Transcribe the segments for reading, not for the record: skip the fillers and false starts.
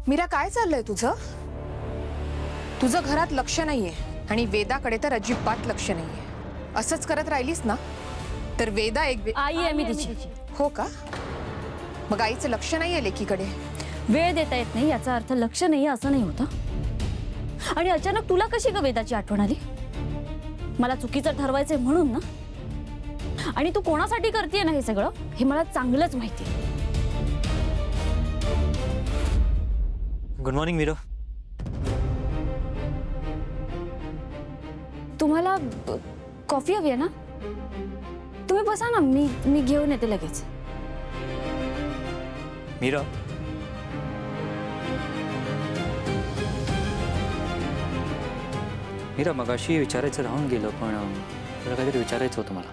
मीरा, काय चाललंय तुझं? तुझं घरात लक्ष नाहीये आणि वेदाकडे तर अजिबात लक्ष नाहीये. असंच करत राहिलीस ना तर वेदा एक आई आहे मी तिची. हो का? मग आईचं लक्ष नाहीये लेकीकडे? वेळ देता येत नाही याचा अर्थ लक्ष नाही असं नाही होतं. आणि अचानक तुला कशी ग वेदाची आठवण आली? मला चुकीचं ठरवायचंय म्हणून ना? आणि तू कोणासाठी करतेय ना हे सगळं हे मला चांगलंच माहिती. Good morning Meera. तुम्हाला कॉफी हवी आहे ना? तुम्ही बसा ना, मी घेऊन येते लगेच. मीरा, मीरा मगाशी विचारायचं राहून गेलं, पण तुला काहीतरी विचारायचं होतं मला.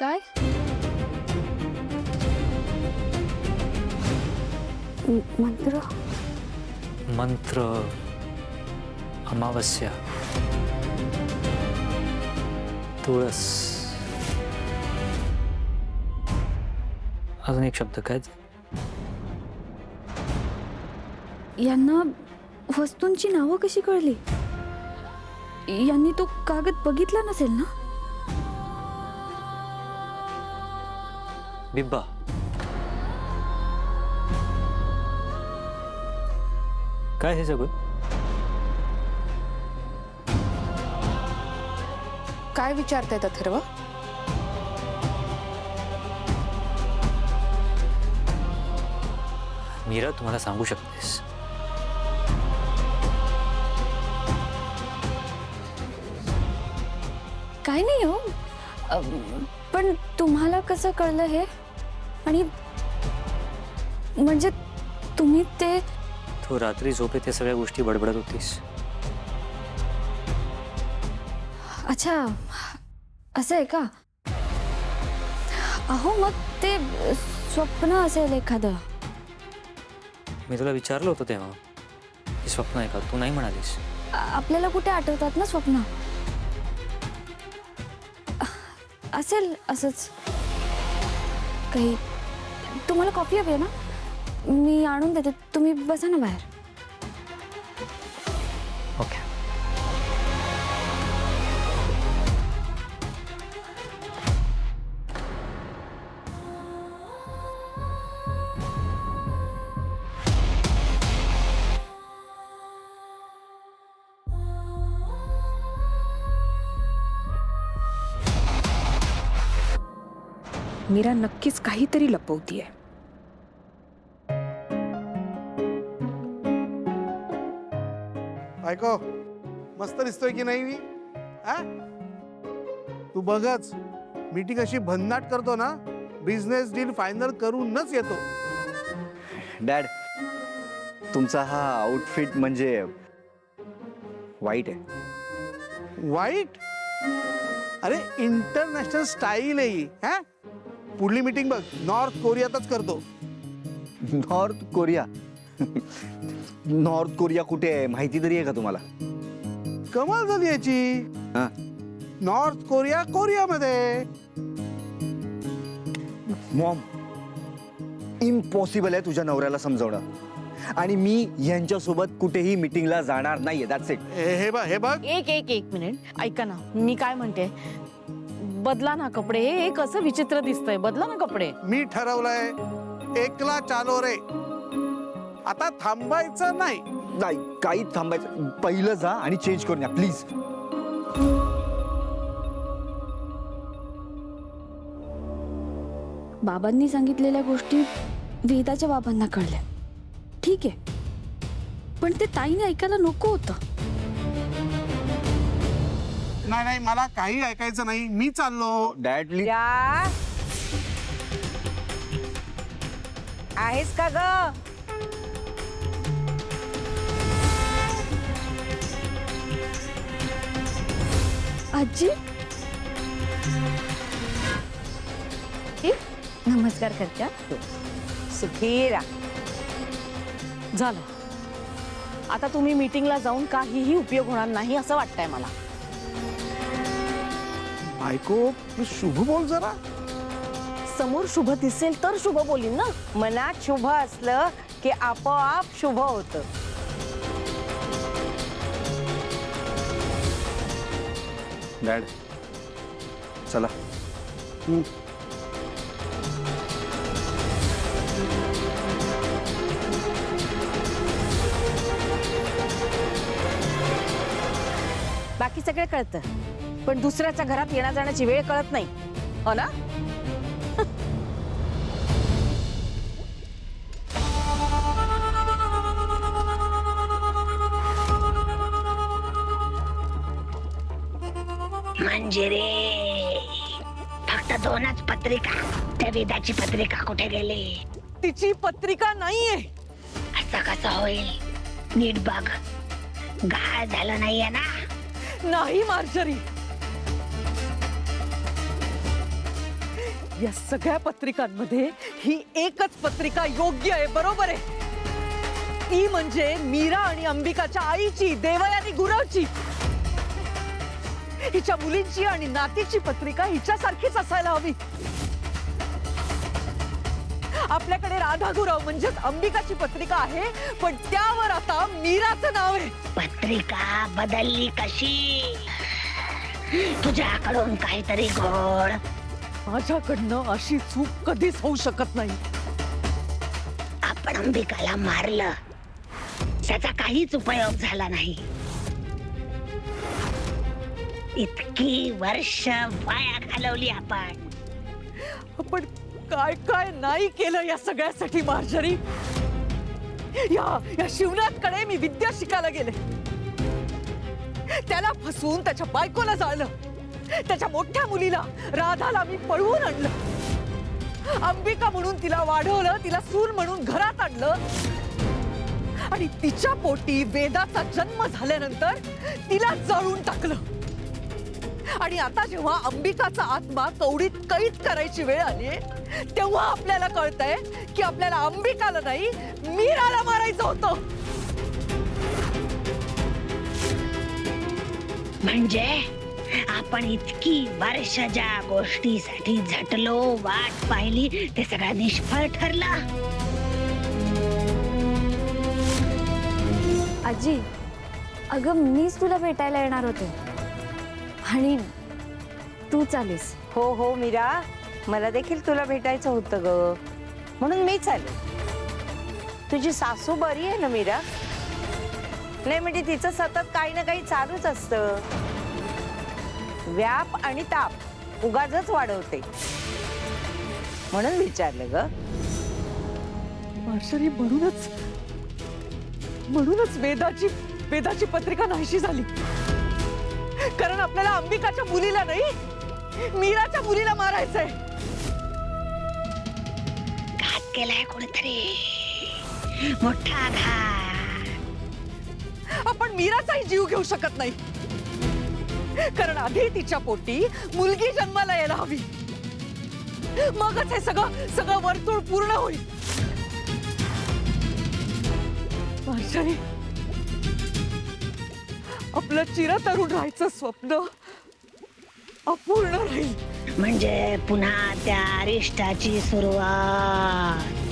काय? मंत्र? मंत्र, अमावस्या, तुळस, अजून एक शब्द काय? यांना वस्तूंची नावं कशी कळली? यांनी तो कागद बघितला नसेल ना? बिब्बा. काय हे सगळं? काय विचारतायत अथर्व? मीरा, तुम्हाला सांगू शकतेस. काय नाही हो, पण तुम्हाला कसं कळलं हे? आणि म्हणजे तुम्ही ते तू रात्री झोपेत त्या सगळ्या गोष्टी बडबडत होतीस. अच्छा, असं आहे का? अहो मग ते स्वप्न असेल एखादं. मी तुला विचारलं होतं तेव्हा हे स्वप्न आहे का, तू नाही म्हणालीस. आपल्याला कुठे आठवतात ना स्वप्न. असेल असंच काही. तुम्हाला कॉफी हवी आहे ना? मी आणून देते, तुम्ही बसा ना बाहेर. ओके. मीरा नक्कीच काहीतरी लपवतीये. ऐको, मस्त दिसतोय की नाही मी? हा? तू बघच, मीटिंग अशी भन्नाट करतो ना, बिझनेस डील फायनल करूनच येतो. डॅड, तुमचा हा आउटफिट म्हणजे वाईट आहे. वाईट? अरे इंटरनॅशनल स्टाईल आहे ही. हा? पुढली मीटिंग बघ नॉर्थ कोरियातच करतो. North Korea? नॉर्थ कोरिया कुठे आहे माहिती तरी आहे का तुम्हाला? कमाल झाली याची. हा? नॉर्थ कोरिया कोरियामध्ये. मॉम, इम्पॉसिबल आहे तुझ्या नवऱ्याला समजवणं. आणि मी यांच्यासोबत कुठेही मीटिंगला जाणार नाहीये. That's it. हे बघ, हे बघ. एक मिनिट ऐका ना, मी काय म्हणते, बदला ना कपडे. हे कसं विचित्र दिसतंय, बदला ना कपडे. मी ठरवलंय, एकला चालो रे. आता थांबायचं नाही. नाही, काही थांबायचं. पहिलं जा आणि चेंज करून या प्लीज. बाबांनी सांगितलेल्या गोष्टी वेदाच्या बाबांना कळल्या, ठीक आहे, पण ते ताईने ऐकायला नको होतं. नाही नाही, मला काही ऐकायचं नाही. मी चाललो. Dad please. आहेस का ग? आजी, नमस्कार करत्या. सुखीरा. झालं, आता तुम्ही मीटिंगला जाऊन काहीही उपयोग होणार नाही असं वाटतंय मला. बायको, शुभ बोल जरा. समोर शुभ दिसेल तर शुभ बोलीन ना. मनात शुभ असलं की आपोआप शुभ होतं. डॅड चला. बाकी सगळे कळतं, पण दुसऱ्याच्या घरात येण्या जाण्याची वेळ कळत नाही, हो ना? म्हणजे रे फक्त दोनच पत्रिका. त्या वेदाची पत्रिका कुठे गेली? तिची पत्रिका नाहीये. असं कसं होईल? नीट बघ, गाळ झालं नाहीये ना? नाही मार्जरी, या सगळ्या पत्रिकांमध्ये ही एकच पत्रिका योग्य आहे, बरोबर आहे. ती म्हणजे मीरा आणि अंबिकाच्या आईची, देवयानी गुरवची. हिच्या मुलींची आणि नातीची पत्रिका हिच्यासारखीच असायला हवी. आपल्याकडे राधा गुरव म्हणजेच अंबिकाची पत्रिका आहे, पण त्यावर आता मीराचं नाव आहे. पत्रिका बदलली कशी? तुझ्याकडून काहीतरी घोळ. माझ्याकडनं अशी चूक कधीच होऊ शकत नाही. आपण अंबिकाला मारलं, त्याचा काहीच उपयोग झाला नाही. इतकी वर्ष वाया घालवली आपण. आपण काय काय नाही केलं या सगळ्यासाठी मार्जरी. या शिवनाथकडे मी विद्या शिकायला गेले, त्याला फसवून त्याच्या बायकोला जाळलं. त्याच्या मोठ्या मुलीला राधाला मी पळवून आणलं. अंबिका म्हणून तिला वाढवलं, तिला सून म्हणून घरात आणलं. आणि तिच्या पोटी वेदाचा जन्म झाल्यानंतर तिला जाळून टाकलं. आणि आता जेव्हा अंबिकाचा आत्मा कवडीत कैद करायची वेळ आली, तेव्हा आपल्याला कळतंय की आपल्याला अंबिकाला नाही, मीराला मारायचं होतं. म्हणजे आपण इतकी वर्ष ज्या गोष्टीसाठी झटलो, वाट पाहिली, ते सगळं निष्फळ ठरलं. आजी, अगं मीच तुला भेटायला येणार होते आणि तू चालीस. हो हो मीरा, मला देखील तुला भेटायचं होतं ग, म्हणून मी चालले. तुझी सासू बरी आहे ना मीरा? नाही म्हणजे तिचं सतत काही ना काही चालूच असतं. व्याप आणि ताप उगाचच वाढवते, म्हणून विचारलं ग. मार्शरी, म्हणूनच वेदाची पत्रिका नाहीशी झाली. कारण आपल्याला अंबिकाच्या मुलीला नाही, मीराच्या मुलीला मारायचंय. घात केलाय कोणीतरी, मोठा घात. आपण मीराचाही जीव घेऊ शकत नाही, कारण आधी तिच्या पोटी मुलगी जन्माला यायला हवी, मगच हे सगळं वर्तुळ पूर्ण होईल. मार्शरी, आपलं चिरतरुण राहायचं स्वप्न अपूर्ण राहील. म्हणजे पुन्हा त्या अरिष्टाची सुरुवात.